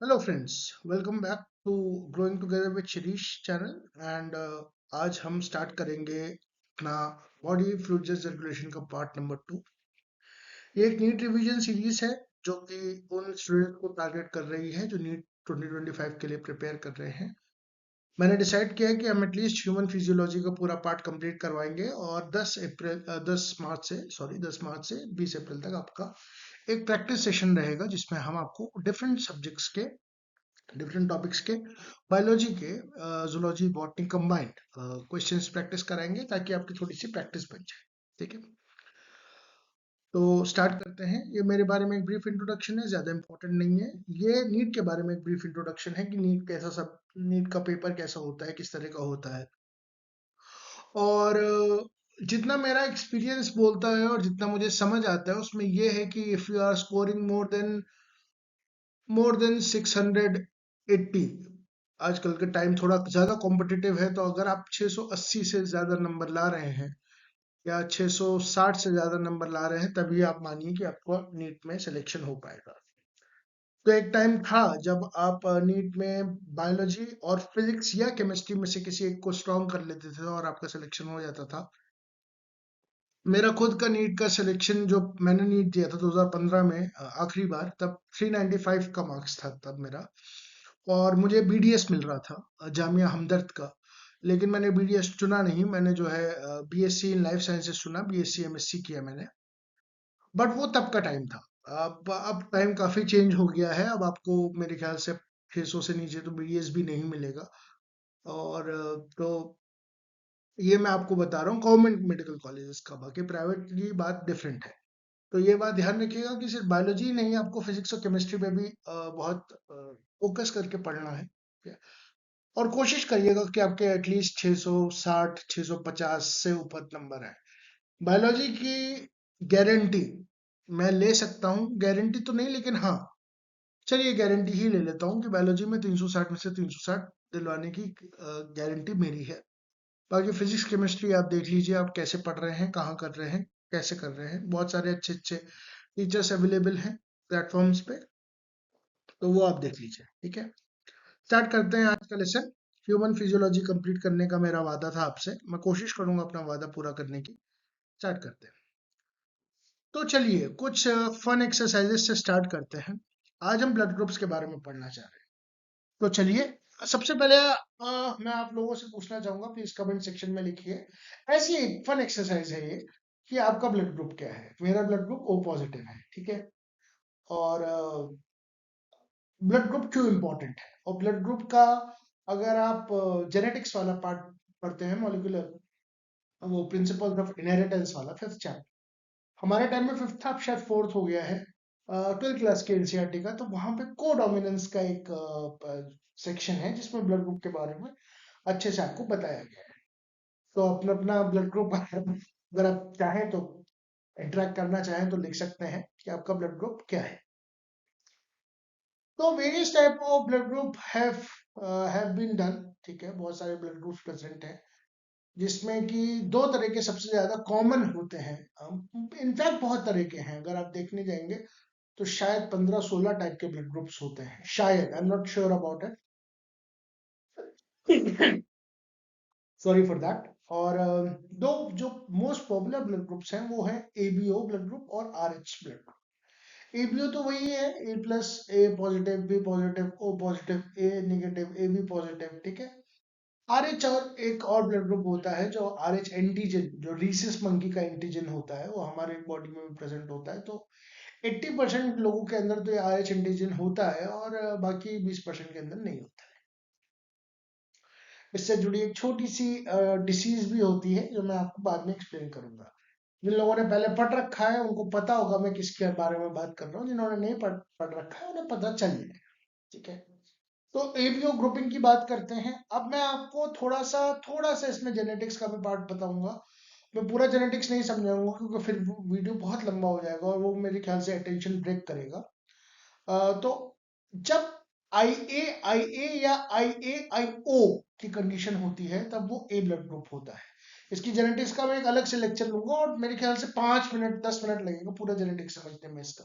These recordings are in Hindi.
Hello friends, welcome back to growing together with Shirish channel. And आज हम स्टार्ट करेंगे अपना बॉडी फ्लूइड सर्कुलेशन का पार्ट नंबर 2। ये एक नीट रिवीजन सीरीज है जो कि उन स्टूडेंट को टारगेट कर रही है जो नीट 2025 के लिए प्रिपेयर कर रहे हैं। मैंने डिसाइड किया है कि हम एटलीस्ट ह्यूमन फिजियोलॉजी का पूरा पार्ट कंप्लीट करवाएंगे और 10 मार्च से 20 अप्रैल तक आपका एक प्रैक्टिस सेशन रहेगा जिसमें हम आपको डिफरेंट सब्जेक्ट्स के डिफरेंट टॉपिक्स के बायोलॉजी के zoology botany combined questions practice कराएंगे ताकि आपकी थोड़ी सी प्रैक्टिस बन जाए। ठीक है, तो स्टार्ट करते हैं। ये मेरे बारे में एक ब्रीफ इंट्रोडक्शन है, ज़्यादा इंपॉर्टेंट नहीं है। ये नीट के बारे में एक ब्रीफ इंट्रोडक्शन है कि नीट का पेपर कैसा होता है, किस तरह का होता है। और जितना मेरा एक्सपीरियंस बोलता है और जितना मुझे समझ आता है उसमें ये है कि if you are scoring more than 680, आजकल के टाइम थोड़ा ज्यादा कॉम्पिटिटिव है, तो अगर आप 680 से ज्यादा नंबर ला रहे हैं या 660 से ज्यादा नंबर ला रहे हैं तभी आप मानिए कि आपको नीट में सिलेक्शन हो पाएगा। तो एक टाइम था जब आप नीट में बायोलॉजी और फिजिक्स या केमिस्ट्री में से किसी एक को स्ट्रॉन्ग कर लेते थे और आपका सिलेक्शन हो जाता था। मेरा खुद का नीट का सिलेक्शन, जो मैंने नीट दिया था 2015 में आखिरी बार, तब 395 का मार्क्स था तब मेरा। और मुझे बीडीएस मिल रहा था जामिया हमदर्द का। लेकिन मैंने बीडीएस चुना नहीं, मैंने जो है बीएससी इन लाइफ साइंसेस चुना, बीएससी एमएससी किया मैंने। बट वो तब का टाइम था। अब टाइम काफी चेंज हो गया है, अब आपको मेरे ख्याल से 600 से नीचे तो बीडीएस भी नहीं मिलेगा। और तो ये मैं आपको बता रहा हूँ गवर्नमेंट मेडिकल कॉलेजेस का, बाकी प्राइवेट की बात डिफरेंट है। तो ये बात ध्यान रखिएगा कि सिर्फ बायोलॉजी ही नहीं, आपको फिजिक्स और केमिस्ट्री पे भी बहुत फोकस करके पढ़ना है। ठीक है? और कोशिश करिएगा कि आपके एटलीस्ट 660 650 से ऊपर नंबर है। बायोलॉजी की गारंटी मैं ले सकता हूँ, गारंटी तो नहीं लेकिन हाँ, चलिए गारंटी ही ले लेता हूँ कि बायोलॉजी में 360 में से 360 दिलवाने की गारंटी मेरी है। बाकी फिजिक्स केमिस्ट्री आप देख लीजिए, आप कैसे पढ़ रहे हैं, कहाँ कर रहे हैं, कैसे कर रहे हैं। बहुत सारे अच्छे अच्छे टीचर्स अवेलेबल हैं प्लेटफॉर्म्स पे, तो वो आप देख लीजिए। ठीक है, स्टार्ट करते हैं आज का लेसन। ह्यूमन फिजियोलॉजी कंप्लीट करने का मेरा वादा था आपसे, मैं कोशिश करूंगा अपना वादा पूरा करने की। स्टार्ट करते हैं। तो चलिए कुछ फन एक्सरसाइजेस से स्टार्ट करते हैं। आज हम ब्लड ग्रुप्स के बारे में पढ़ना चाह रहे हैं। तो चलिए, सबसे पहले मैं आप लोगों से पूछना चाहूंगा, प्लीज कमेंट सेक्शन में लिखिए। ऐसी एक फन एक्सरसाइज है ये कि आपका ब्लड ग्रुप क्या है। मेरा ब्लड ग्रुप ओ पॉजिटिव है, ठीक है। और ब्लड ग्रुप क्यों इंपॉर्टेंट है, और ब्लड ग्रुप का अगर आप जेनेटिक्स वाला पार्ट पढ़ते हैं, मॉलिक्यूलर, वो प्रिंसिपल्स ऑफ इनहेरिटेंस वाला 5th चैप्टर, हमारे टाइम में 5th था, अब शायद 4th हो गया है, 12th क्लास के एनसीईआरटी का। तो वहां पे को डोमिनेंस का एक सेक्शन है जिसमें ब्लड ग्रुप के बारे में अच्छे से आपको बताया गया है। तो अपना अपना ब्लड ग्रुप अगर आप चाहें तो इंटरेक्ट करना चाहें तो लिख सकते हैं कि आपका ब्लड ग्रुप क्या है। तो various type of blood group have been done. ठीक है, बहुत सारे ब्लड ग्रुप्स प्रेजेंट हैं जिसमें कि दो तरह के सबसे ज्यादा कॉमन होते हैं। इनफैक्ट बहुत तरह के हैं, अगर आप देखने जाएंगे तो शायद 15-16 टाइप के ब्लड ग्रुप्स होते हैं, शायद, I am not sure about it, sorry for that. और दो जो मोस्ट पॉपुलर ब्लड ग्रुप्स हैं वो है एबीओ ब्लड ग्रुप और आरएच ब्लड ग्रुप। एबीओ तो वही है, A plus, A positive, B positive, O positive, A negative, A B positive. ठीक है। आरएच और एक और ब्लड ग्रुप होता है जो आरएच एंटीजन, जो रीसिस मंकी का एंटीजन होता है, वो हमारे बॉडी में भी प्रेजेंट होता है। तो 80% लोगों के अंदर तो ये आरएच एंटीजन होता है और बाकी 20% के अंदर नहीं होता है। इससे जुड़ी एक छोटी सी डिसीज भी होती है जो मैं आपको बाद में एक्सप्लेन करूंगा। जिन लोगों ने पहले पढ़ रखा है उनको पता होगा मैं किसके बारे में बात कर रहा हूँ, जिन्होंने नहीं पढ़ रखा है उन्हें पता चल जाएगा। ठीक है, तो एबीओ ग्रुपिंग की बात करते हैं। अब मैं आपको थोड़ा सा इसमें जेनेटिक्स का भी पार्ट बताऊंगा। मैं पूरा जेनेटिक्स नहीं समझाऊंगा क्योंकि फिर वीडियो बहुत लंबा हो जाएगा और वो मेरे ख्याल से अटेंशन ब्रेक करेगा। तो जब आई ए या आई ओ की कंडीशन होती है तब वो ए ब्लड ग्रुप होता है। इसकी जेनेटिक्स का मैं एक अलग से लेक्चर लूंगा और मेरे ख्याल से 5 मिनट 10 मिनट लगेगा पूरा जेनेटिक्स समझने में इसका,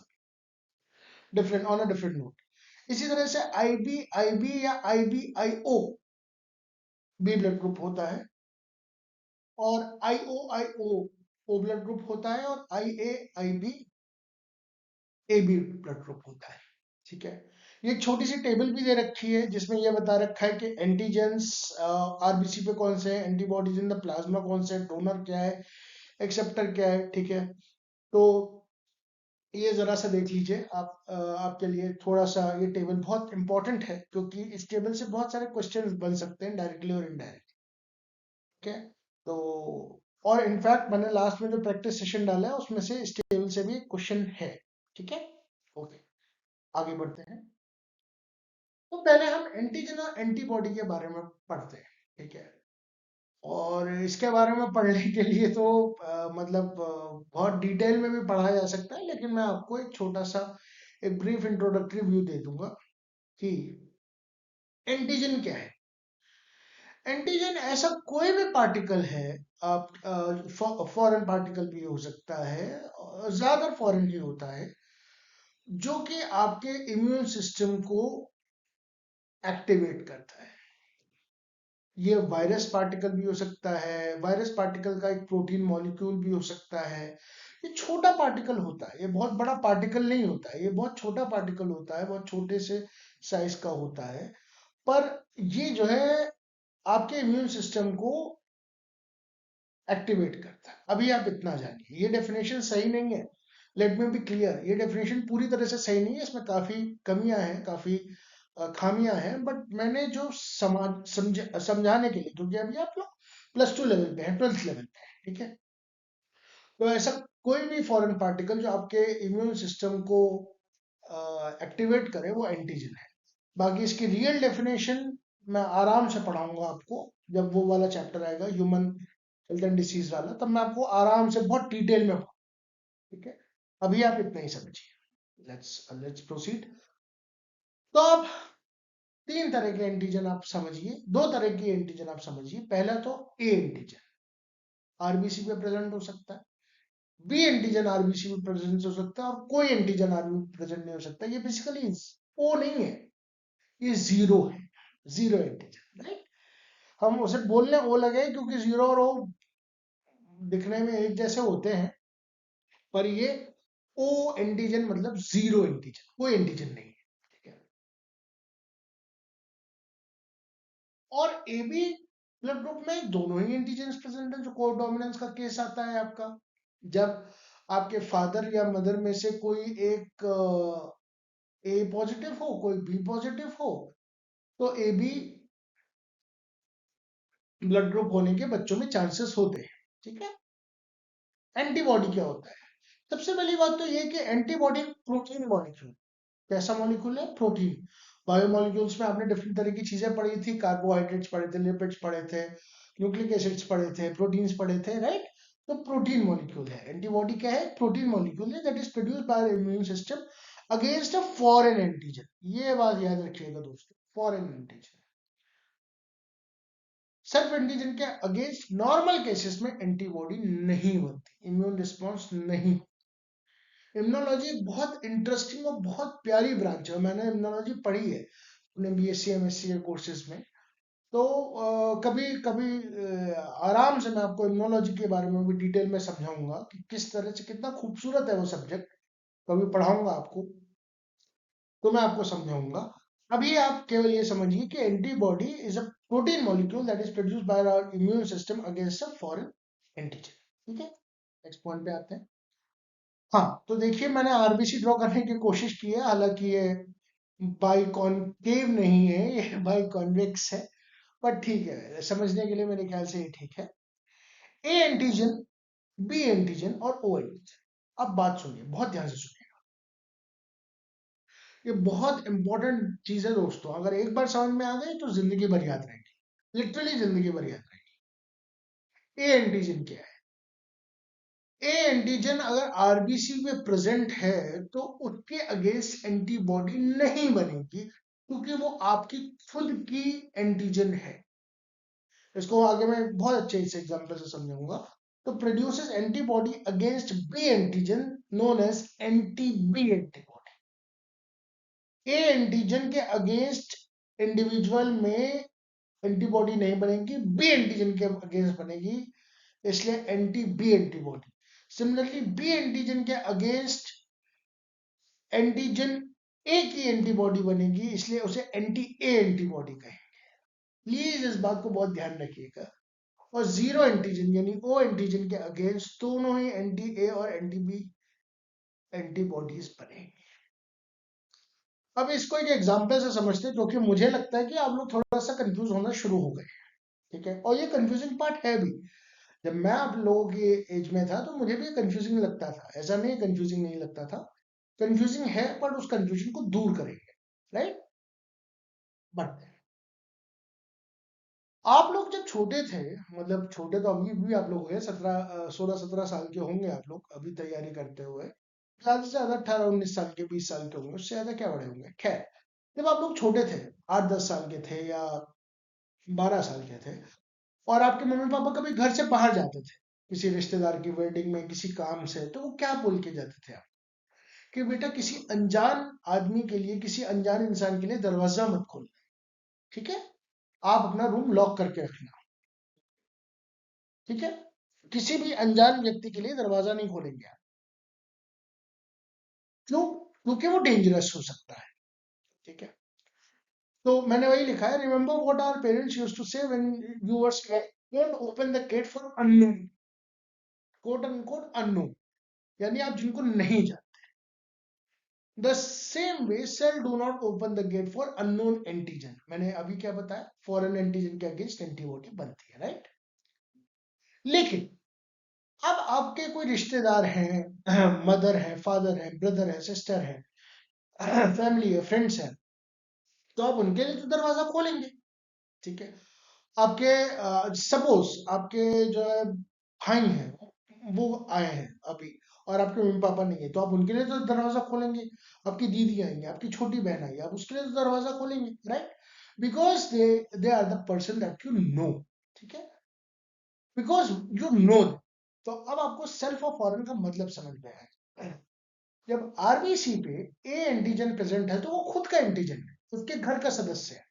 different on a different note. इसी तरह से आईबी या आईबीआईओ बी ब्लड ग्रुप होता है, और आईओआईओ ओ ब्लड ग्रुप होता है, और आईए ए बी ब्लड ग्रुप होता है। ठीक है, ये एक छोटी सी टेबल भी दे रखी है जिसमें ये बता रखा है कि एंटीजेंस आरबीसी पे कौन से हैं, एंटीबॉडीज इन द प्लाज्मा कौन से हैं, डोनर क्या है, एक्सेप्टर क्या है। ठीक है, तो ये जरा सा देख लीजिए आप, आपके लिए थोड़ा सा ये टेबल बहुत इंपॉर्टेंट है, क्योंकि इस टेबल से बहुत सारे क्वेश्चंस बन सकते हैं डायरेक्टली और इनडायरेक्टली। ठीक है, तो और इनफैक्ट मैंने लास्ट में जो प्रैक्टिस सेशन डाला है उसमें से इस टेबल से भी क्वेश्चन है। ठीक है, ओके, आगे बढ़ते हैं। तो पहले हम एंटीजन और एंटीबॉडी के बारे में पढ़ते हैं। ठीक है, और इसके बारे में पढ़ने के लिए तो मतलब बहुत डिटेल में भी पढ़ा जा सकता है, लेकिन मैं आपको एक छोटा सा एक ब्रीफ इंट्रोडक्टरी व्यू दे दूंगा कि एंटीजन क्या है। एंटीजन ऐसा कोई भी पार्टिकल है, आप फॉरेन पार्टिकल भी हो सकता है, ज्यादा फॉरेन ही होता है, जो कि आपके इम्यून सिस्टम को एक्टिवेट करता है। ये वायरस पार्टिकल भी हो सकता है, वायरस पार्टिकल का एक प्रोटीन मॉलिक्यूल भी हो सकता है। ये छोटा पार्टिकल होता है, ये बहुत बड़ा पार्टिकल नहीं होता है, ये बहुत छोटा पार्टिकल होता है, बहुत छोटे से साइज का होता है। पर ये जो है आपके इम्यून सिस्टम को एक्टिवेट करता है। अभी आप इतना जानिए, ये डेफिनेशन सही नहीं है, लेट मी बी क्लियर, ये डेफिनेशन पूरी तरह से सही नहीं है, इसमें काफी कमियां हैं, काफी खामियां हैं, बट मैंने जो समझाने के लिए, क्योंकि अभी आप लोग +2 लेवल पे हैं, 12th लेवल पे हैं। ठीक है, तो ऐसा कोई भी फॉरेन पार्टिकल जो आपके इम्यून सिस्टम को एक्टिवेट करे वो एंटीजन है। बाकी इसकी रियल डेफिनेशन मैं आराम से पढ़ाऊंगा आपको, जब वो वाला चैप्टर आएगा ह्यूमन हेल्थ एंड डिसीज वाला, तब मैं आपको आराम से बहुत डिटेल में पढ़ाऊंगा। ठीक है, अभी आप इतना ही समझिए, लेट्स प्रोसीड। तो अब तीन तरह के एंटीजन आप समझिए, दो तरह के एंटीजन आप समझिए। पहला तो ए एंटीजन, आरबीसी पे प्रेजेंट हो सकता है। बी एंटीजन आरबीसी में प्रेजेंट हो सकता है, और कोई एंटीजन आरबीसी प्रेजेंट नहीं हो सकता। ये बेसिकली ओ नहीं है, ये जीरो है, जीरो एंटीजन, राइट। हम उसे बोलने ओ लगे क्योंकि जीरो और ओ दिखने में एक जैसे होते हैं, पर ये ओ एंटीजन मतलब जीरो एंटीजन, कोई एंटीजन नहीं है। ठीक है, और ए बी ब्लड ग्रुप में दोनों ही एंटीजन प्रेजेंट है, जो कोडोमिनेंस का केस आता है आपका, जब आपके फादर या मदर में से कोई एक ए पॉजिटिव हो, कोई बी पॉजिटिव हो, तो ए बी ब्लड ग्रुप होने के बच्चों में चांसेस होते हैं। ठीक है, एंटीबॉडी क्या होता है? सबसे पहली बात तो ये कि एंटीबॉडी प्रोटीन मॉलिक्यूल, कैसा मॉलिक्यूल है? प्रोटीन। बायोमोलिक्यूल्स में आपने डिफरेंट तरह की चीजें पढ़ी थी, कार्बोहाइड्रेट्स पढ़े थे, लिपिड्स पढ़े थे, न्यूक्लिक एसिड्स पढ़े थे, प्रोटीन्स पढ़े थे, राइट। तो प्रोटीन मॉलिक्यूल है एंटीबॉडी। क्या है? प्रोटीन मॉलिक्यूल है that is produced bye immune system against a foreign antigen. ये बात याद रखिएगा दोस्तों, फॉरेन एंटीजन। सेल्फ एंटीजन के अगेंस्ट नॉर्मल केसेस में एंटीबॉडी नहीं बनती, इम्यून रिस्पॉन्स नहीं। इम्यूनोलॉजी बहुत इंटरेस्टिंग और बहुत प्यारी ब्रांच है, मैंने इम्यूनोलॉजी पढ़ी है अपने बीएससी एमएससी के कोर्सेज में। तो कभी कभी आराम से मैं आपको इम्यूनोलॉजी के बारे में भी डिटेल में समझाऊंगा कि किस तरह से, कितना खूबसूरत है वो सब्जेक्ट। कभी पढ़ाऊंगा आपको, तो मैं आपको समझाऊंगा। अभी आप केवल ये समझिए कि antibody is a protein molecule that is produced by our immune system against a foreign antigen. ठीक है, नेक्स्ट पॉइंट पे आते हैं। हाँ, तो देखिए मैंने आरबीसी ड्रॉ करने की कोशिश की है, हालांकि ये बाई कॉनकेव नहीं है, ये बाई कॉन्वेक्स है, पर ठीक है, समझने के लिए मेरे ख्याल से ये ठीक है। ए एंटीजन, बी एंटीजन और ओ एंटीजन। अब बात सुनिए, बहुत ध्यान से सुनिए, ये बहुत इंपॉर्टेंट चीज है दोस्तों। अगर एक बार समझ में आ गई तो जिंदगी भर याद रहेगी, लिटरली जिंदगी भर याद रहेगी। ए एंटीजन क्या है? ए एंटीजन अगर आरबीसी में प्रेजेंट है तो उसके अगेंस्ट एंटीबॉडी नहीं बनेगी, क्योंकि वो आपकी खुद की एंटीजन है। इसको आगे मैं बहुत अच्छे से एग्जांपल से समझाऊंगा। तो produces antibody against B antigen known as anti B antibody. A antigen के अगेंस्ट इंडिविजुअल में एंटीबॉडी नहीं बनेगी, बी एंटीजन के अगेंस्ट बनेगी, इसलिए anti B antibody. Similarly B antigen के अगेंस्ट एंटीजन ए की एंटीबॉडी बनेगी, इसलिए उसे एंटी ए एंटीबॉडी कहेंगे। प्लीज इस बात को बहुत ध्यान रखिएगा। और जीरो एंटीजन यानी ओ एंटीजन के अगेंस्ट दोनों ही एंटी ए और एंटी बी एंटीबॉडीज बनेंगी। अब इसको एक एग्जांपल से समझते हैं, क्योंकि मुझे लगता है कि आप लोग थोड़ा सा कंफ्यूज होना शुरू हो गए। ठीक है, और ये कंफ्यूजिंग पार्ट है भी। जब मैं आप लोगों की एज में था तो मुझे भी कंफ्यूजिंग लगता था, ऐसा नहीं कंफ्यूजिंग नहीं लगता था, कंफ्यूजिंग है, पर उस कंफ्यूजन को दूर करेंगे, राइट। बट आप लोग जब छोटे थे, मतलब छोटे तो अभी भी आप लोग हुए, 16-17 साल के होंगे आप लोग अभी तैयारी करते हुए, ज्यादा से ज्यादा 18-19 साल के, 20 साल के होंगे, उससे ज्यादा क्या बड़े होंगे। खैर, जब आप लोग छोटे थे, 8-10 साल के थे या 12 साल के थे, और आपके मम्मी पापा कभी घर से बाहर जाते थे किसी रिश्तेदार की वेडिंग में, किसी काम से, तो वो क्या बोल के जाते थे आप, कि बेटा किसी अनजान आदमी के लिए, किसी अनजान इंसान के लिए दरवाजा मत खोलना, ठीक है, आप अपना रूम लॉक करके रखना, ठीक है, किसी भी अनजान व्यक्ति के लिए दरवाजा नहीं खोलेंगे आप। क्यों? क्योंकि वो डेंजरस हो सकता है। ठीक है, तो मैंने वही लिखा है, remember what our parents used to say when you were small, don't open the gate for unknown, quote unquote unknown, यानी आप जिनको नहीं जानते। The same way cell do not open the gate for unknown antigen, मैंने अभी क्या बताया, फॉरेन एंटीजन के अगेंस्ट एंटीबॉडी बनती है, राइट। लेकिन अब आपके कोई रिश्तेदार हैं, मदर है, फादर है, ब्रदर है, सिस्टर है, फैमिली है, फ्रेंड्स है, तो आप उनके लिए तो दरवाजा खोलेंगे। ठीक है, आपके सपोज आपके जो है भाई हैं, वो आए हैं अभी, और आपके मम्मी पापा नहीं है, तो आप उनके लिए तो दरवाजा खोलेंगे। आपकी दीदी आएंगे, आपकी छोटी बहन आई, आप उसके लिए तो दरवाजा खोलेंगे, right, because they are the person that you know. ठीक है, बिकॉज यू नो। तो अब आपको सेल्फ ऑफ फॉरेन का मतलब समझ में आया। जब आरबीसी पे ए एंटीजन प्रेजेंट है, तो वो खुद का एंटीजन है, उसके घर का सदस्य है,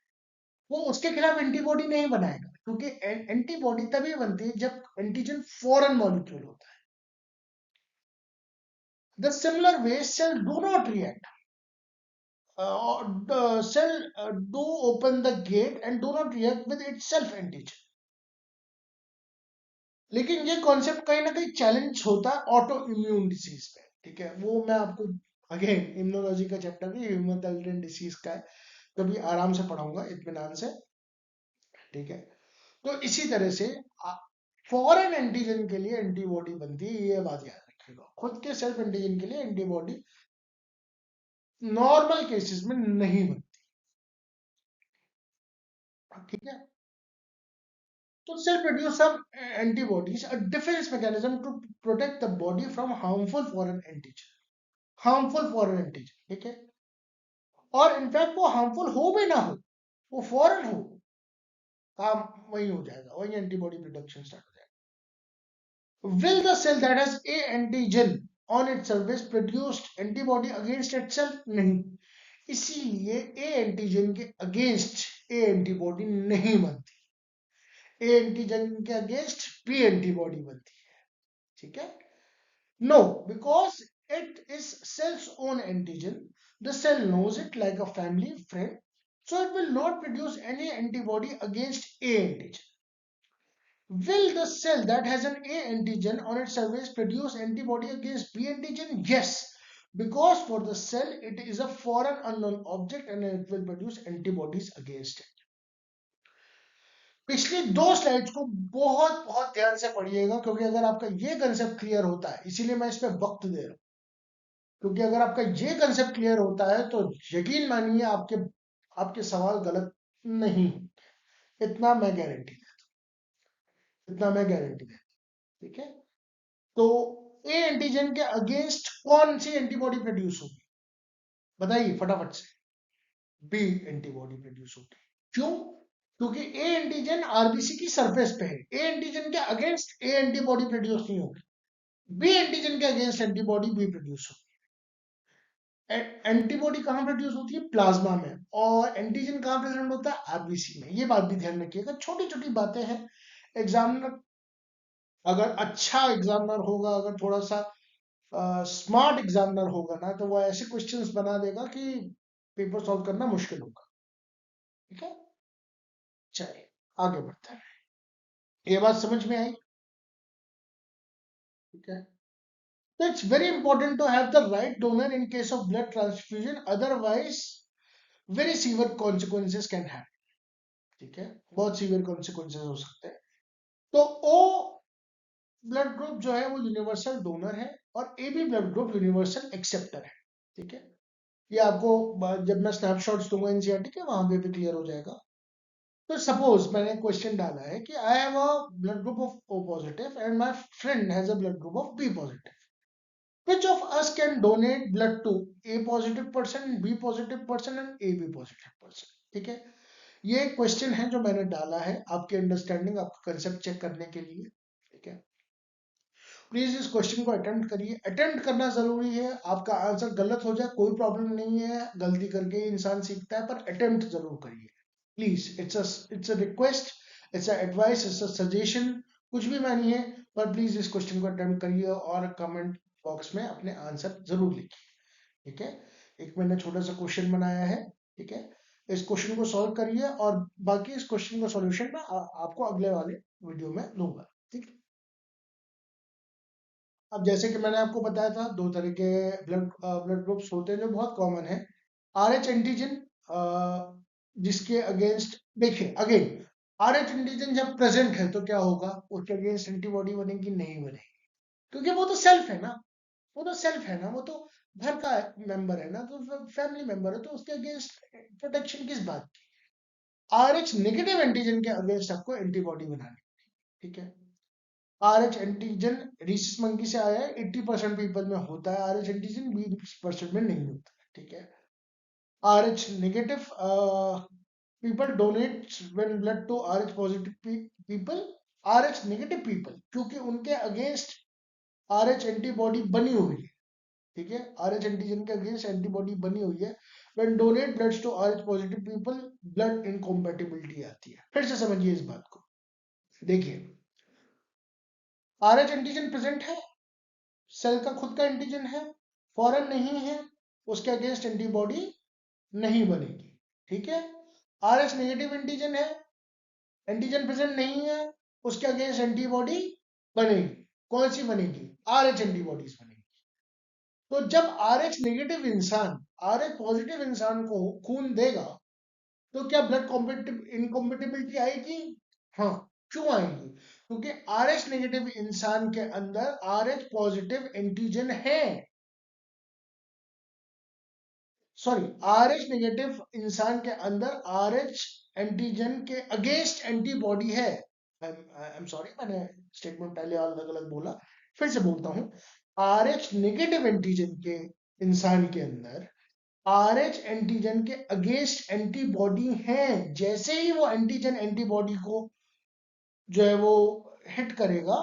वो उसके खिलाफ एंटीबॉडी नहीं बनाएगा, क्योंकि एंटीबॉडी तभी बनती है जब एंटीजन फॉरेन मॉलिक्यूल होता है। The similar way cell do not react, cell do open the gate and do not react with it self antigen. लेकिन ये कॉन्सेप्ट कहीं ना कहीं चैलेंज होता है ऑटो इम्यून डिसीज पे। ठीक है, वो मैं आपको अगेन इम्यूनोलॉजी का चैप्टर भी ह्यूमन डिसीज का है, कभी आराम से पढ़ाऊंगा इत्मीनान से। ठीक है, तो इसी तरह से फॉरेन एंटीजन के लिए एंटीबॉडी बनती है, ये बात याद रखिएगा। खुद के सेल्फ एंटीजन के लिए एंटीबॉडी नॉर्मल केसेस में नहीं बनती। ठीक है, तो cell produce some antibodies, a defence mechanism to protect the body from harmful foreign antigen, harmful foreign antigen. ठीक है, और इनफैक्ट वो हार्मफुल हो भी ना हो, वो फॉरेन हो, काम वही हो जाएगा, वही एंटीबॉडी प्रोडक्शन स्टार्ट हो जाएगा। Will the cell that has A antigen on its surface produced antibody against itself? नहीं, इसीलिए ए एंटीजन के अगेंस्ट ए एंटीबॉडी नहीं बनती, ए एंटीजन के अगेंस्ट बी एंटीबॉडी बनती है। ठीक है, no, because it is cell's own antigen, the cell knows it like a family friend, so it will not produce any antibody against A antigen. Will the cell that has an A antigen on its surface produce antibody against B antigen? Yes, because for the cell it is a foreign unknown object and it will produce antibodies against it. पिछली दो स्लाइड्स को बहुत बहुत ध्यान से पढ़िएगा, क्योंकि अगर आपका ये कंसेप्ट क्लियर होता है, इसीलिए मैं इस पे वक्त दे रहा हूँ, क्योंकि अगर आपका ये कंसेप्ट क्लियर होता है तो यकीन मानिए आपके आपके सवाल गलत नहीं, इतना मैं गारंटी इतना मैं गारंटी देता हूं। ठीक है, तो ए एंटीजन के अगेंस्ट कौन सी एंटीबॉडी प्रोड्यूस होगी, बताइए फटाफट से। बी एंटीबॉडी प्रोड्यूस होगी। क्यों? क्योंकि ए एंटीजन आरबीसी की सरफेस पे है, ए एंटीजन के अगेंस्ट ए एंटीबॉडी प्रोड्यूस नहीं होगी, बी एंटीजन के अगेंस्ट एंटीबॉडी बी प्रोड्यूस होगी। एंटीबॉडी कहाँ प्रोड्यूस होती है? प्लाज्मा में। और एंटीजन कहाँ प्रेजेंट होता है? आरबीसी में। ये बात भी ध्यान रखिएगा, छोटी छोटी बातें हैं। एग्जामिनर अगर अच्छा एग्जामिनर होगा, अगर थोड़ा सा स्मार्ट एग्जामिनर होगा ना, तो वो ऐसे क्वेश्चंस बना देगा कि पेपर सॉल्व करना मुश्किल होगा। ठीक है, चलिए आगे बढ़ते हैं। ये बात समझ में आई? ठीक है, तो it's very important to have the right donor in case of blood transfusion, otherwise very severe consequences can have. ठीक है, बहुत सीवियर कॉन्सिक्वेंसेस हो सकते हैं। तो ओ ब्लड ग्रुप जो है वो यूनिवर्सल डोनर है, और A B blood group universal acceptor है। ठीक है, ये आपको जब मैं स्नैपशॉट्स दूंगा एनसीईआरटी के, वहां पे भी क्लियर हो जाएगा। तो सपोज मैंने क्वेश्चन डाला है कि I have a blood group of O positive and my friend has a blood group of B positive, which of us can donate blood to a positive person, b positive person and ab positive person? ठीक है, ये क्वेश्चन है जो मैंने डाला है आपके अंडरस्टैंडिंग, आपका कंसेप्ट चेक करने के लिए। ठीक है, प्लीज इस क्वेश्चन को अटेम्प्ट करिए। अटेम्प्ट करना जरूरी है, आपका आंसर गलत हो जाए कोई प्रॉब्लम नहीं है, गलती करके ही इंसान सीखता है, पर अटेम्प्ट जरूर करिए please. It's a request, it's a advice, it's a suggestion, कुछ भी मानिए, पर प्लीज इस क्वेश्चन को अटेम्प्ट करिए और कमेंट बॉक्स में अपने आंसर जरूर लिखिए। ठीक है, एक मैंने छोटा सा क्वेश्चन बनाया है। ठीक है, इस क्वेश्चन को सॉल्व करिए, और बाकी इस क्वेश्चन का सॉल्यूशन मैं आपको अगले वाले वीडियो में दूंगा। ठीक है, अब जैसे कि मैंने आपको बताया था, दो तरह के ब्लड ग्रुप्स होते हैं जो बहुत कॉमन है। आर एच एंटीजन, जिसके अगेंस्ट, देखिए अगेन, आर एच एंटीजन जब प्रेजेंट है तो क्या होगा? उसके अगेंस्ट एंटीबॉडी बनेगी? नहीं बनेगी, क्योंकि वो तो सेल्फ है ना, वो तो सेल्फ है ना, वो तो घर का मेंबर है ना, तो फैमिली मेंबर है, तो उसके अगेंस्ट प्रोटेक्शन किस बात की? आर एच नेगेटिव एंटीजन के अगेंस्ट आपको एंटीबॉडी बनानी। ठीक है, R H antigen rhesus monkey से आया है, 80% पीपल में होता है आर एच एंटीजन, 20% में नहीं होता है। ठीक है, R H negative people donate when blood to R H positive people, R H negative people, क्योंकि उनके अगेंस्ट आर एच एंटीबॉडी बनी हुई है। ठीक है, आर एच एंटीजन के अगेंस्ट एंटीबॉडी बनी हुई है। When donate blood to R H positive people, blood incompatibility आती है। फिर से समझिए इस बात को। देखिए, आर एच एंटीजन प्रेजेंट है, सेल का खुद का एंटीजन है, फॉरेन नहीं है, उसके अगेंस्ट एंटीबॉडी नहीं बनेगी। ठीक है, आर एच नेगेटिव एंटीजन है, एंटीजन प्रेजेंट नहीं है, उसके अगेंस्ट एंटीबॉडी बनेगी। कौन सी बनेगी? आर एच एंटीबॉडीज बनेगी। तो जब आर एच नेगेटिव इंसान आर एच पॉजिटिव इंसान को खून देगा, तो क्या ब्लड इनकॉम्पेटिबिलिटी आएगी? हाँ। क्यों आएगी? क्योंकि आर एच नेगेटिव इंसान के अंदर आर एच पॉजिटिव एंटीजन है, सॉरी, आर एच नेगेटिव इंसान के अंदर आर एच एंटीजन के अगेंस्ट एंटीबॉडी है। आई एम सॉरी, मैंने स्टेटमेंट पहले अलग अलग बोला, फिर से बोलता हूं। आर एच नेगेटिव एंटीजन के इंसान के अंदर आर एच एंटीजन के अगेंस्ट एंटीबॉडी है। जैसे ही वो एंटीजन एंटीबॉडी को जो है वो हिट करेगा,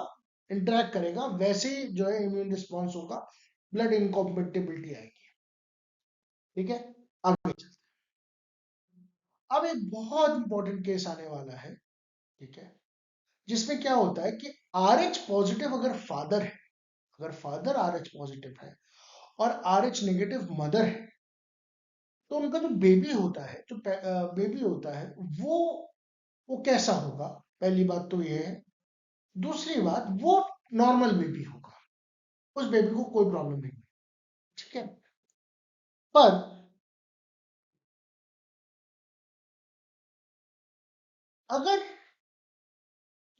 इंटरेक्ट करेगा, वैसे ही जो है इम्यून रिस्पॉन्स होगा, ब्लड इनकॉम्पेटिबिलिटी आएगी। ठीक है, आगे चलते हैं। अब एक बहुत इंपॉर्टेंट केस आने वाला है। ठीक है, जिसमें क्या होता है कि आर एच पॉजिटिव अगर फादर है, अगर फादर आर एच पॉजिटिव है और आर एच नेगेटिव मदर है, तो उनका जो बेबी होता है, जो बेबी होता है, वो कैसा होगा? पहली बात तो ये है। दूसरी बात, वो नॉर्मल बेबी होगा, उस बेबी को कोई प्रॉब्लम नहीं है। ठीक है, पर अगर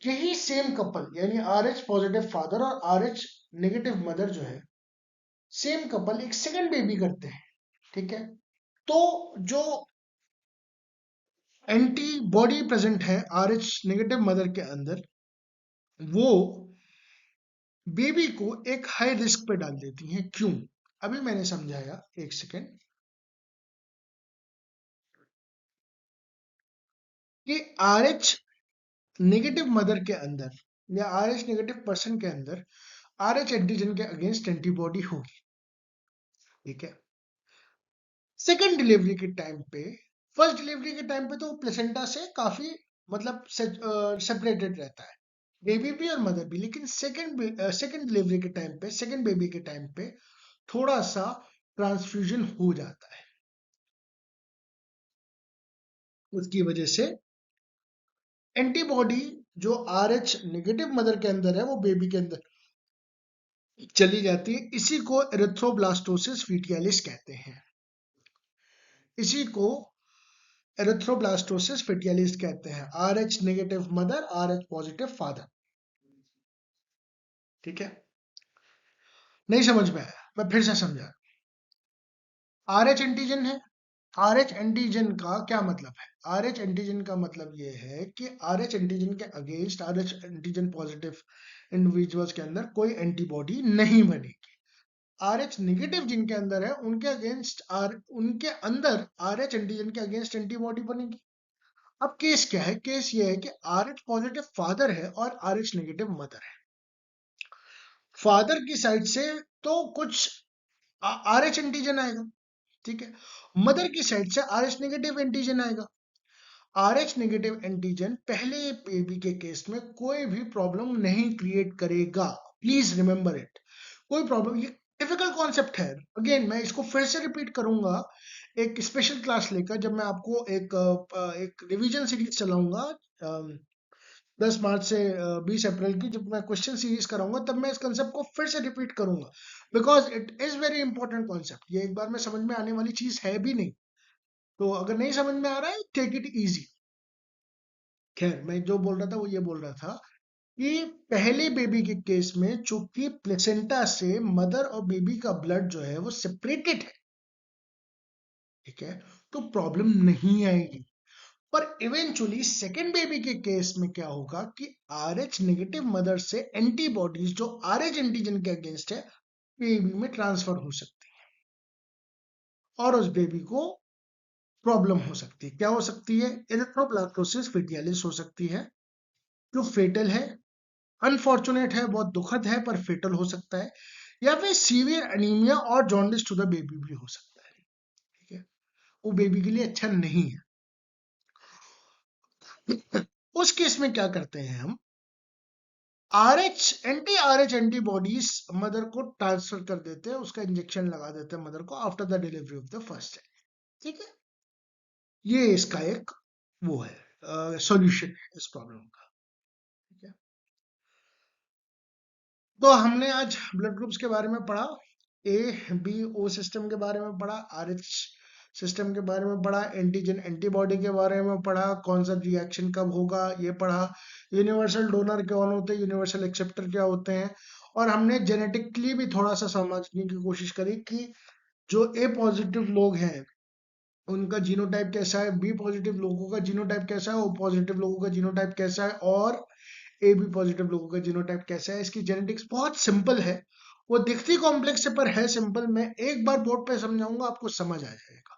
यही सेम कपल, यानी आर एच पॉजिटिव फादर और आर एच नेगेटिव मदर जो है, सेम कपल एक सेकंड बेबी करते हैं, ठीक है, तो जो एंटीबॉडी प्रेजेंट है आर एच नेगेटिव मदर के अंदर, वो बेबी को एक हाई रिस्क पे डाल देती हैं। क्यों? अभी मैंने समझाया, एक सेकेंड, कि आर एच नेगेटिव मदर के अंदर या आर एच नेगेटिव पर्सन के अंदर आर एच एंटीजन के अगेंस्ट एंटीबॉडी होगी। ठीक है, सेकेंड डिलीवरी के टाइम पे, फर्स्ट डिलीवरी के टाइम पे तो प्लेसेंटा से काफी मतलब सेपरेटेड रहता है बेबी भी और मदर भी, लेकिन सेकेंड डिलीवरी के टाइम पे, सेकेंड बेबी के टाइम पे थोड़ा सा ट्रांसफ्यूजन हो जाता है। उसकी वजह से एंटीबॉडी जो RH नेगेटिव मदर के अंदर है वो बेबी के अंदर चली जाती है। इसी को एरिथ्रोब्लास्टोसिस फीटियालिस कहते हैं। इसी को एरिथ्रोब्लास्टोसिस फीटियालिस कहते हैं। RH negative mother, RH positive father. ठीक है, नहीं समझ में आया, मैं फिर से समझा। RH एंटीजन है। RH एंटीजन का क्या मतलब है? RH एंटीजन का मतलब ये है कि RH एंटीजन के against, RH antigen positive individuals के अंदर कोई एंटीबॉडी नहीं बनेगी। RH नेगेटिव जिनके अंदर है उनके अगेंस्ट उनके अंदर RH एंटीजन के अगेंस्ट एंटीबॉडी बनेगी। अब केस क्या है? केस ये है कि RH पॉजिटिव फादर है और RH नेगेटिव मदर है। फादर की साइड से तो कुछ RH एंटीजन आएगा, ठीक है। मदर की साइड से RH नेगेटिव एंटीजन आएगा। RH नेगेटिव एंटीजन पहले बेबी के केस में कोई भी प्रॉब्लम नहीं क्रिएट करेगा। Please remember it. कोई प्रॉब्लम, ये डिफिकल्ट कॉन्सेप्ट है। अगेन मैं इसको फिर से रिपीट करूंगा एक स्पेशल क्लास लेकर, जब मैं आपको एक रिवीजन सीरीज चलाऊंगा 10 मार्च से 20 अप्रैल की, जब मैं क्वेश्चन सीरीज कराऊंगा तब मैं इस कंसेप्ट को फिर से रिपीट करूंगा, because it is very important concept. ये एक बार में समझ में आने वाली चीज है भी नहीं, तो अगर नहीं समझ में आ रहा है टेक इट इजी। खैर, मैं जो बोल रहा था वो ये बोल रहा था कि पहले बेबी के केस में चूंकि प्लेसेंटा से मदर और बेबी का ब्लड जो है वो सेपरेटेड है, ठीक है, तो प्रॉब्लम नहीं आएगी। पर इवेंचुअली सेकेंड बेबी के केस में क्या होगा कि RH नेगेटिव मदर से एंटीबॉडीज जो RH एंटीजन के अगेंस्ट है बेबी में ट्रांसफर हो सकती है और उस बेबी को प्रॉब्लम हो सकती है। क्या हो सकती है? एरिथ्रोब्लास्टोसिस फीटियालिस हो सकती है, जो फेटल है, अनफॉर्चुनेट है, बहुत दुखद है, पर फेटल हो सकता है। या फिर सीवियर एनीमिया और जॉन्डिस टू द बेबी भी हो सकता है, ठीक है। वो बेबी के लिए अच्छा नहीं है। उस केस में क्या करते हैं हम? एंटी आरएच एंटीबॉडीज मदर को ट्रांसफर कर देते हैं, उसका इंजेक्शन लगा देते हैं मदर को after the delivery of the first child, ठीक है। ये इसका एक वो है सॉल्यूशन है इस प्रॉब्लम का, ठीक है। तो हमने आज ब्लड ग्रुप्स के बारे में पढ़ा, A B O सिस्टम के बारे में पढ़ा, RH सिस्टम के बारे में पढ़ा, एंटीजन एंटीबॉडी के बारे में पढ़ा, कौन सा रिएक्शन कब होगा ये पढ़ा, यूनिवर्सल डोनर कौन होते हैं, यूनिवर्सल एक्सेप्टर क्या होते हैं, और हमने जेनेटिकली भी थोड़ा सा समझने की कोशिश करी कि जो ए पॉजिटिव लोग हैं उनका जीनोटाइप कैसा है, बी पॉजिटिव लोगों का जीनोटाइप कैसा है, ओ पॉजिटिव लोगों का जीनोटाइप कैसा है, और ए बी पॉजिटिव लोगों का जीनोटाइप कैसा है। इसकी जेनेटिक्स बहुत सिंपल है, वो दिखती कॉम्प्लेक्स है पर है सिंपल। मैं एक बार बोर्ड पे समझाऊंगा, आपको समझ आ जाएगा,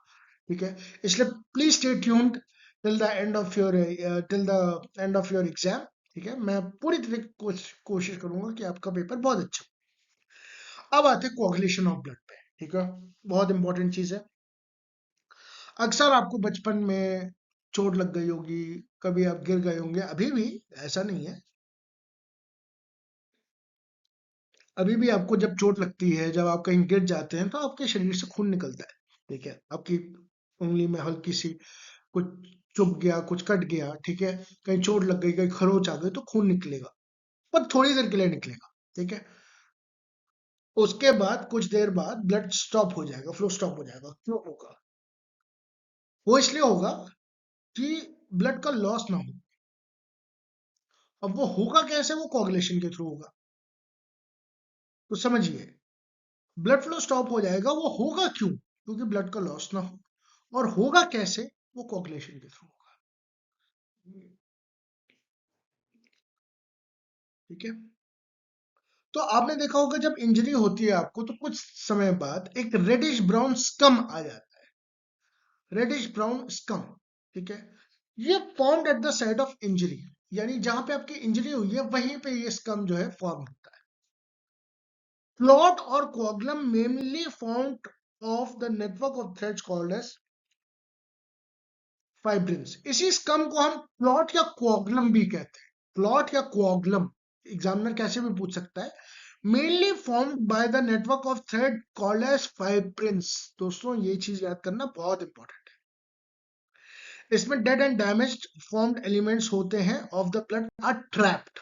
ठीक है। इसलिए please stay tuned till the end of your exam, ठीक है। मैं पूरी तरह कोशिश करूंगा कि आपका पेपर बहुत अच्छा हो। अब आते हैं कोagulation ऑफ ब्लड पे, ठीक है। बहुत इंपॉर्टेंट चीज है। अक्सर आपको बचपन में चोट लग गई होगी, कभी आप गिर गए होंगे, अभी भी ऐसा नहीं है, अभी भी आपको जब चोट लगती है, जब आप कहीं गिर जाते हैं तो आपके शरीर से खून निकलता है, ठीक है। आपकी उंगली में हल्की सी कुछ चुभ गया, कुछ कट गया, ठीक है, कहीं चोट लग गई, कहीं खरोच आ गई तो खून निकलेगा, पर थोड़ी देर के लिए निकलेगा, ठीक है। उसके बाद कुछ देर बाद ब्लड स्टॉप हो जाएगा, फ्लो स्टॉप हो जाएगा। क्यों होगा? वो इसलिए होगा कि ब्लड का लॉस ना हो। अब वो होगा कैसे? वो कोagulation के थ्रू होगा। तो समझिए, ब्लड फ्लो स्टॉप हो जाएगा, वो होगा क्यों? क्योंकि ब्लड का लॉस ना हो। और होगा कैसे? वो कोagulation के थ्रू होगा, ठीक है। तो आपने देखा होगा जब इंजरी होती है आपको तो कुछ समय बाद एक रेडिश ब्राउन स्कम आ जाता है, रेडिश ब्राउन स्कम, ठीक है। ये formed at the side of injury, यानी जहां पे आपकी इंजरी हुई है वहीं पे ये स्कम जो है फॉर्म होता है। क्लॉट और coagulum mainly formed of the network of threads called as fibrins. इसी स्कम को हम प्लॉट या कोगुलम भी कहते हैं. प्लॉट या कोगुलम एग्जामिनर कैसे भी पूछ सकता है. Mainly formed by the network of thread called as fibrins. दोस्तों ये चीज याद करना बहुत इंपॉर्टेंट है. इसमें dead and damaged formed elements होते हैं of the blood are trapped.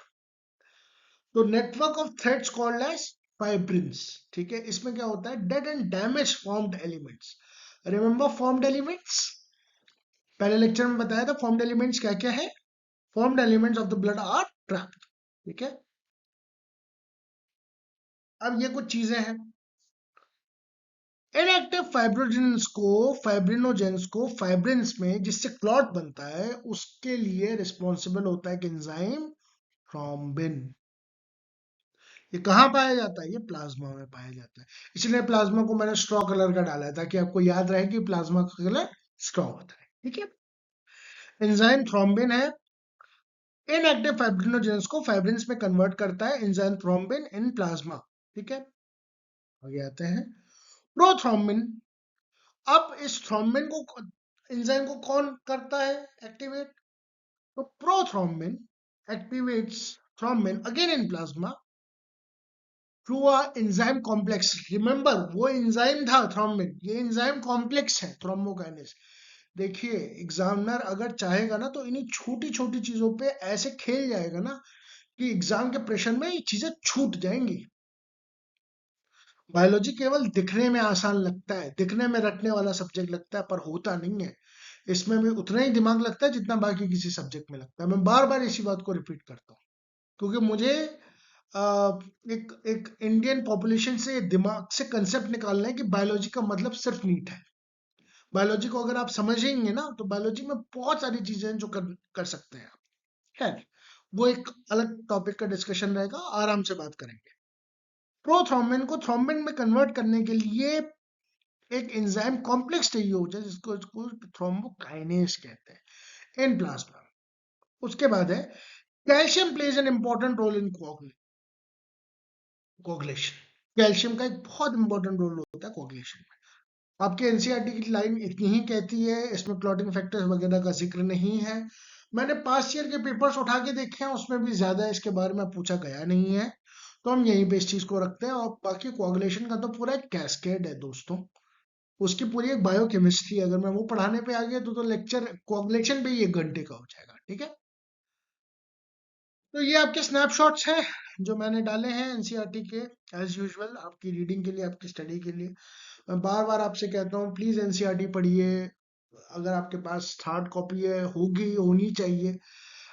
तो network of threads called as fibrins. ठीक है, इसमें क्या होता है, dead and damage formed elements. Remember formed elements, पहले लेक्चर में बताया था फॉर्म्ड एलिमेंट्स क्या क्या है. Formed elements of the blood are trapped. ठीक है, अब ये कुछ चीजें हैं. इनएक्टिव फाइब्रिनोजेंस को फाइब्रिन्स में जिससे क्लॉट बनता है उसके लिए रिस्पॉन्सिबल होता है एक एंजाइम थ्रोम्बिन. ये कहाँ पाया जाता है, ये प्लाज्मा में पाया जाता है. इसलिए प्लाज्मा को मैंने स्ट्रॉ कलर का डाला है ताकि आपको याद रहे कि प्लाज्मा का कलर स्ट्रॉ होता है. ठीक है, एंजाइम थ्रोम्बिन है. इनएक्टिव फाइब्रिनोजेंस को फाइब्रिन्स में कन्वर्ट करता है एंजाइम थ्रोम्बिन इन प्लाज्मा. ठीक है, आगे आते हैं प्रोथ्रोम्बिन. अब इस थ्रोम्बिन को एंजाइम को कौन करता है एक्टिवेट, तो prothrombin activates thrombin again in plasma through a enzyme complex. Remember वो एंजाइम था थ्रोम्बिन, ये एंजाइम कॉम्प्लेक्स है थ्रोम्बोकाइनेस. देखिए एग्जामिनर अगर चाहेगा ना तो इन्हीं छोटी छोटी चीजों पे ऐसे खेल जाएगा ना कि एग्जाम के प्रेशर में ये चीजें छूट जाएंगी. बायोलॉजी केवल दिखने में आसान लगता है, दिखने में रटने वाला सब्जेक्ट लगता है, पर होता नहीं है. इसमें भी उतना ही दिमाग लगता है जितना बाकी किसी सब्जेक्ट में लगता है. मैं बार बार इसी बात को रिपीट करता हूँ क्योंकि मुझे एक एक इंडियन पॉपुलेशन से दिमाग से कंसेप्ट निकालना है कि बायोलॉजी का मतलब सिर्फ नीट है. बायोलॉजी को अगर आप समझेंगे ना तो बायोलॉजी में बहुत सारी चीजें हैं जो कर सकते हैं आप. खैर वो एक अलग टॉपिक का डिस्कशन रहेगा, आराम से बात करेंगे. प्रोथ्रोम्बिन को थ्रोम्बिन में कन्वर्ट करने के लिए एक एंजाइम कॉम्प्लेक्स चाहिए होता है जिसको थ्रोम्बोकाइनेस कहते हैं इन प्लाज्मा. उसके बाद है calcium plays an important role in coagulation. Calcium का एक बहुत इंपॉर्टेंट रोल होता है कोगुलेशन में. आपके एनसीईआरटी की लाइन इतनी ही कहती है, इसमें क्लॉटिंग फैक्टर्स वगैरह का जिक्र नहीं है. मैंने पास्ट ईयर के पेपर्स उठा के देखे हैं, उसमें भी ज्यादा इसके बारे में पूछा गया नहीं है, तो हम यहीं पे इस चीज को रखते हैं. और बाकी कोगुलेशन का तो पूरा एक कैस्केड है दोस्तों, उसकी पूरी एक बायोकेमिस्ट्री. अगर मैं वो पढ़ाने पे आ गया तो लेक्चर कोगुलेशन पे ही 1 घंटे का हो जाएगा. ठीक है, तो ये आपके स्नैपशॉट्स हैं जो मैंने डाले हैं एनसीईआरटी के, एज यूजुअल आपकी रीडिंग के लिए, आपकी स्टडी के लिए. मैं बार बार आपसे कहता हूँ प्लीज एनसीईआरटी पढ़िए. अगर आपके पास हार्ड कॉपी है, होगी, होनी चाहिए,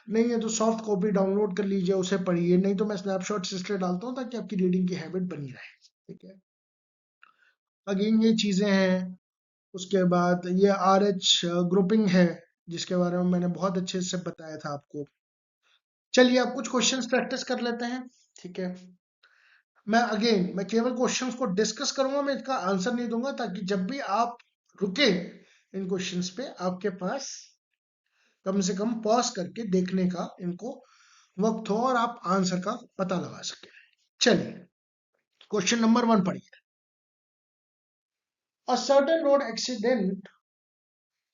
नहीं है तो सॉफ्ट कॉपी डाउनलोड कर लीजिए, उसे पढ़िए. नहीं तो मैं स्नैपशॉट्स इसलिए डालता हूँ ताकि आपकी रीडिंग की हैबिट बनी रहे. ठीक है, अगेन ये चीजें हैं. उसके बाद ये आर एच ग्रुपिंग है जिसके बारे में मैंने बहुत अच्छे से बताया था आपको. चलिए अब कुछ क्वेश्चंस प्रैक्टिस कर लेते हैं. ठीक है, मैं केवल क्वेश्चंस को डिस्कस करूंगा, मैं इसका आंसर नहीं दूंगा ताकि जब भी आप रुके इन क्वेश्चंस पे आपके पास कम से कम पॉज करके देखने का इनको वक्त हो और आप आंसर का पता लगा सके. चलिए क्वेश्चन नंबर 1 पढ़िए. A certain road accident,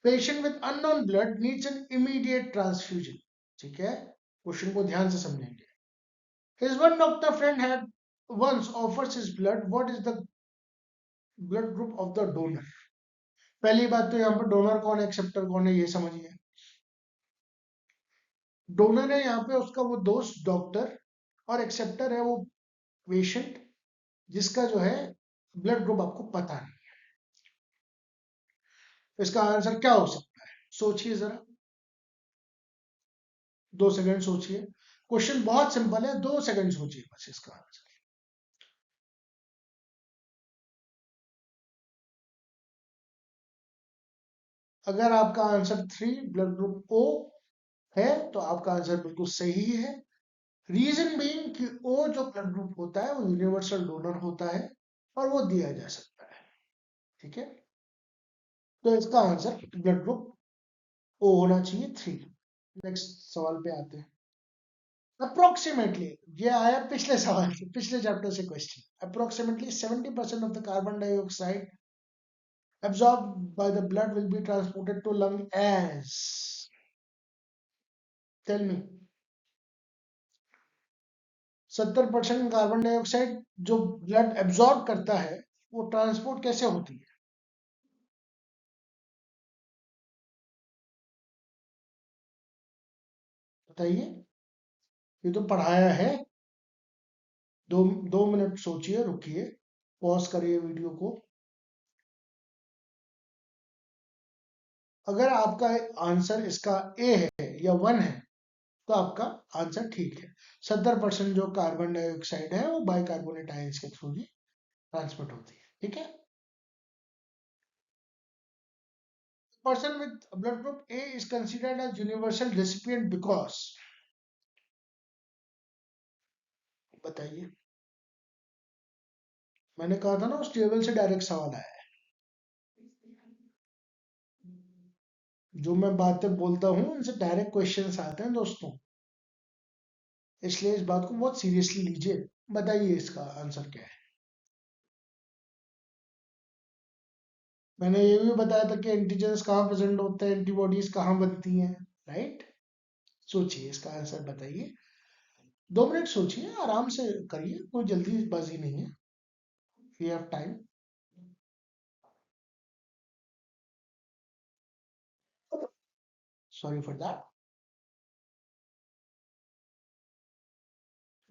patient with unknown blood needs an immediate transfusion. ठीक है, क्वेश्चन को ध्यान से समझेंगे. His one doctor friend had once offers his blood. What is the blood group of the donor? पहली बात तो यहाँ पर डोनर कौन है, एक्सेप्टर कौन है, ये समझिए. डोनर है यहाँ पे उसका वो दोस्त डॉक्टर, और एक्सेप्टर है वो पेशेंट जिसका जो है ब्लड ग्रुप आपको पता नहीं. इसका आंसर क्या हो सकता है, सोचिए जरा, 2 सेकंड सोचिए. क्वेश्चन बहुत सिंपल है, 2 सेकंड सोचिए बस इसका आंसर. अगर आपका आंसर 3 ब्लड ग्रुप ओ है तो आपका आंसर बिल्कुल सही है. रीजन बीइंग कि ओ जो ब्लड ग्रुप होता है वो यूनिवर्सल डोनर होता है और वो दिया जा सकता है. ठीक है, तो इसका आंसर ब्लड ग्रुप ओ होना चाहिए 3. नेक्स्ट सवाल पे आते हैं. अप्रोक्सीमेटली, ये आया पिछले सवाल से, पिछले चैप्टर से question. Approximately 70% of the carbon dioxide absorbed by the blood will be transported to lung as, tell me, 70% carbon dioxide जो ब्लड एब्जॉर्ब करता है वो ट्रांसपोर्ट कैसे होती है? बताइए, ये तो पढ़ाया है। 2 मिनट सोचिए, रुकिए, पॉज करिए वीडियो को। अगर आपका आंसर इसका ए है या 1 है तो आपका आंसर ठीक है। 70% जो कार्बन डाइऑक्साइड है वो बाइकार्बोनेट आयंस के थ्रू ही ट्रांसमिट होती है, ठीक है। Person with blood group A is considered as universal recipient because, बताइए। मैंने कहा था ना उस टेबल से डायरेक्ट सवाल आया है। जो मैं बातें बोलता हूँ उनसे डायरेक्ट क्वेश्चंस आते हैं दोस्तों, इसलिए इस बात को बहुत सीरियसली लीजिए। बताइए इसका आंसर क्या है। मैंने ये भी बताया था कि एंटीजन्स कहाँ प्रेजेंट होते हैं, एंटीबॉडीज कहाँ बनती हैं, राइट। सोचिए इसका आंसर बताइए। 2 मिनट सोचिए, आराम से करिए, कोई जल्दीबाजी नहीं है, we have time. Sorry for that.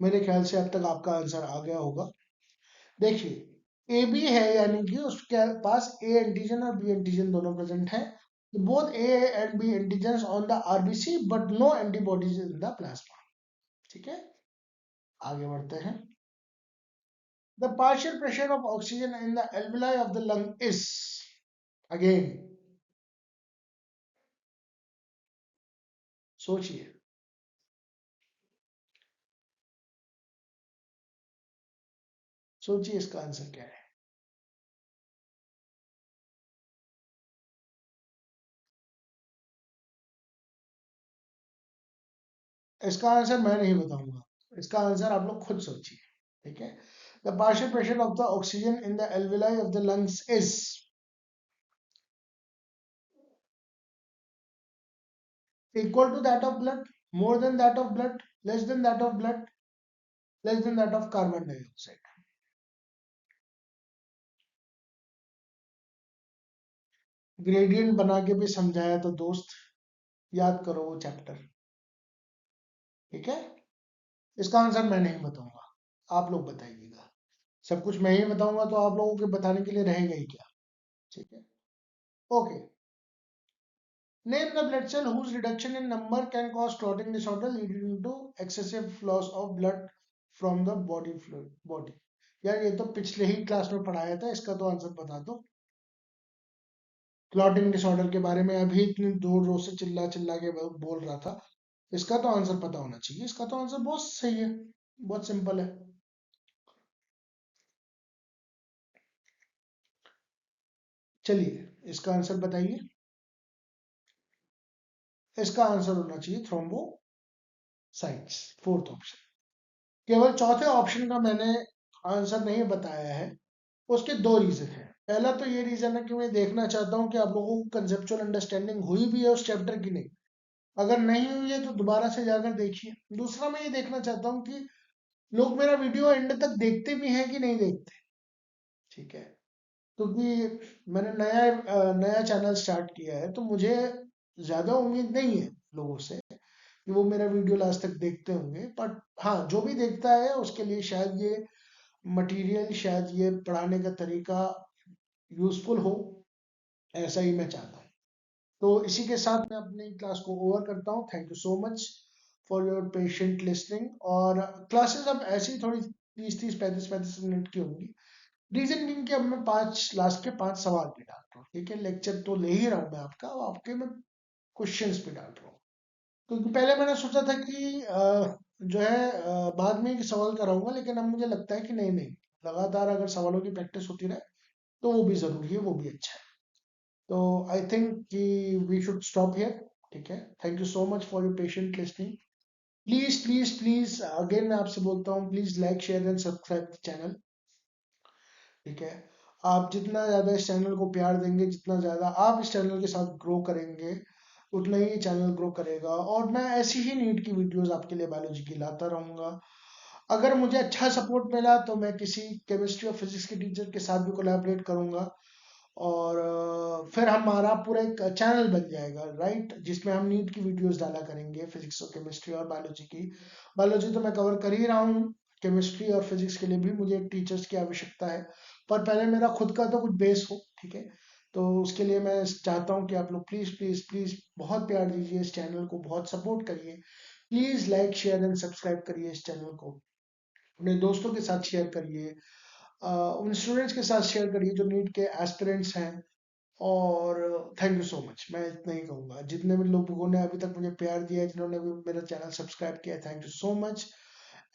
मेरे ख्याल से अब तक आपका आंसर आ गया होगा। देखिए, ए बी है यानी कि उसके पास ए एंटीजन और बी एंटीजन दोनों प्रेजेंट है। Both A and B antigen on the RBC but no antibodies in the plasma, ठीक है। आगे बढ़ते हैं। The partial pressure of oxygen in the alveoli of the lung is, again सोचिए, सोचिए इसका आंसर क्या है। इसका आंसर मैं नहीं बताऊंगा, इसका आंसर आप लोग खुद सोचिए, ठीक है। The partial pressure of the oxygen in the alveoli of the lungs is equal to that of blood, more than that of blood, less than that of blood, less than that of carbon dioxide. Gradient बना के भी समझाया तो दोस्त, याद करो वो चैप्टर, ठीक है। इसका आंसर मैं नहीं बताऊंगा, आप लोग बताइएगा। सब कुछ मैं ही बताऊंगा तो आप लोगों के बताने के लिए रहेगा ही क्या, ठीक है। Okay, name the blood cell whose reduction in number can cause clotting disorder leading to excessive loss of blood from the body fluid body। यार ये तो पिछले ही क्लास में पढ़ाया था, इसका तो आंसर बता दो। क्लॉटिंग डिसऑर्डर के बारे में अभी इतनी जोर जोर से चिल्ला चिल्ला के बोल रहा था, इसका तो आंसर पता होना चाहिए। इसका तो आंसर बहुत सही है, बहुत सिंपल है। चलिए इसका आंसर बताइए। इसका आंसर होना चाहिए थ्रोम्बोसाइट्स, फोर्थ ऑप्शन। केवल चौथे ऑप्शन का मैंने आंसर नहीं बताया है, उसके दो रीजन है। पहला तो ये रीजन है कि मैं देखना चाहता हूँ कि आप लोगों को कंसेप्चुअल अंडरस्टैंडिंग हुई भी है उस चैप्टर की नहीं। अगर नहीं हुई है तो दोबारा से जाकर देखिए। दूसरा मैं ये देखना चाहता हूँ कि लोग मेरा वीडियो एंड तक देखते भी हैं कि नहीं देखते, ठीक है। क्योंकि मैंने नया चैनल स्टार्ट किया है तो मुझे ज्यादा उम्मीद नहीं है लोगों से कि वो मेरा वीडियो लास्ट तक देखते होंगे, बट हाँ, जो भी देखता है उसके लिए शायद ये मटेरियल, शायद ये पढ़ाने का तरीका यूजफुल हो, ऐसा ही मैं चाहता हूँ। तो इसी के साथ मैं अपनी क्लास को ओवर करता हूँ। Thank you so much for your patient listening. और क्लासेस अब ऐसी थोड़ी 30-35 की होंगी। रीजन बीइंग कि अब मैं लास्ट के 5 सवाल भी डाल रहा हूँ, ठीक है। लेक्चर तो ले ही रहा हूँ मैं आपका, अब आपके मैं क्वेश्चंस भी डाल रहा हूँ। क्योंकि पहले मैंने सोचा था कि जो है बाद में एक सवाल कराऊंगा, लेकिन अब मुझे लगता है कि नहीं नहीं, लगातार अगर सवालों की प्रैक्टिस होती रहे तो वो भी जरूरी है, वो भी अच्छा है। तो आई थिंक कि वी शुड स्टॉप हियर, ठीक है। Thank you so much for your patient listening. Please please please again मैं आपसे बोलता हूँ, please like share and subscribe the channel, ठीक है। आप जितना ज़्यादा इस चैनल को प्यार देंगे, जितना ज़्यादा आप इस चैनल के साथ ग्रो करेंगे, उतना ही चैनल ग्रो करेगा। और मैं ऐसी ही नीट की वीडियोस आपके लिए बायोलॉजी की लाता रहूँगा। अगर मुझे अच्छा सपोर्ट मिला तो मैं किसी केमिस्ट्री और फिजिक्स के टीचर के साथ भी कोलैबोरेट करूँगा, और फिर हमारा पूरा एक चैनल बन जाएगा, राइट, जिसमें हम नीट की वीडियोस डाला करेंगे, फिजिक्स और केमिस्ट्री और बायोलॉजी की। बायोलॉजी तो मैं कवर कर ही रहा हूँ, केमिस्ट्री और फिजिक्स के लिए भी मुझे टीचर्स की आवश्यकता है, पर पहले मेरा खुद का तो कुछ बेस हो, ठीक है। तो उसके लिए मैं चाहता हूँ कि आप लोग प्लीज़ प्लीज़ प्लीज़ बहुत प्यार दीजिए इस चैनल को, बहुत सपोर्ट करिए। Please like share and subscribe करिए इस चैनल को, अपने दोस्तों के साथ शेयर करिए, उन स्टूडेंट्स के साथ शेयर करिए जो नीट के एस्पिरेंट्स हैं। और थैंक यू सो मच, मैं इतना ही कहूँगा। जितने भी लोगों ने अभी तक मुझे प्यार दिया है, जिन्होंने भी मेरा चैनल सब्सक्राइब किया है, thank you so much.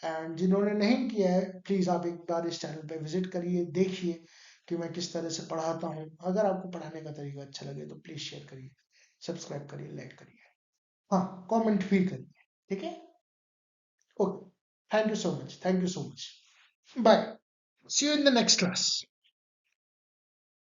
And जिन्होंने नहीं किया है, प्लीज़ आप एक बार इस चैनल पे विजिट करिए, देखिए कि मैं किस तरह से पढ़ाता हूँ। अगर आपको पढ़ाने का तरीका अच्छा लगे तो प्लीज़ शेयर करिए, सब्सक्राइब करिए, लाइक करिए, हाँ, कमेंट भी करिए, ठीक है। Okay, thank you so much, thank you so much, bye, see you in the next class.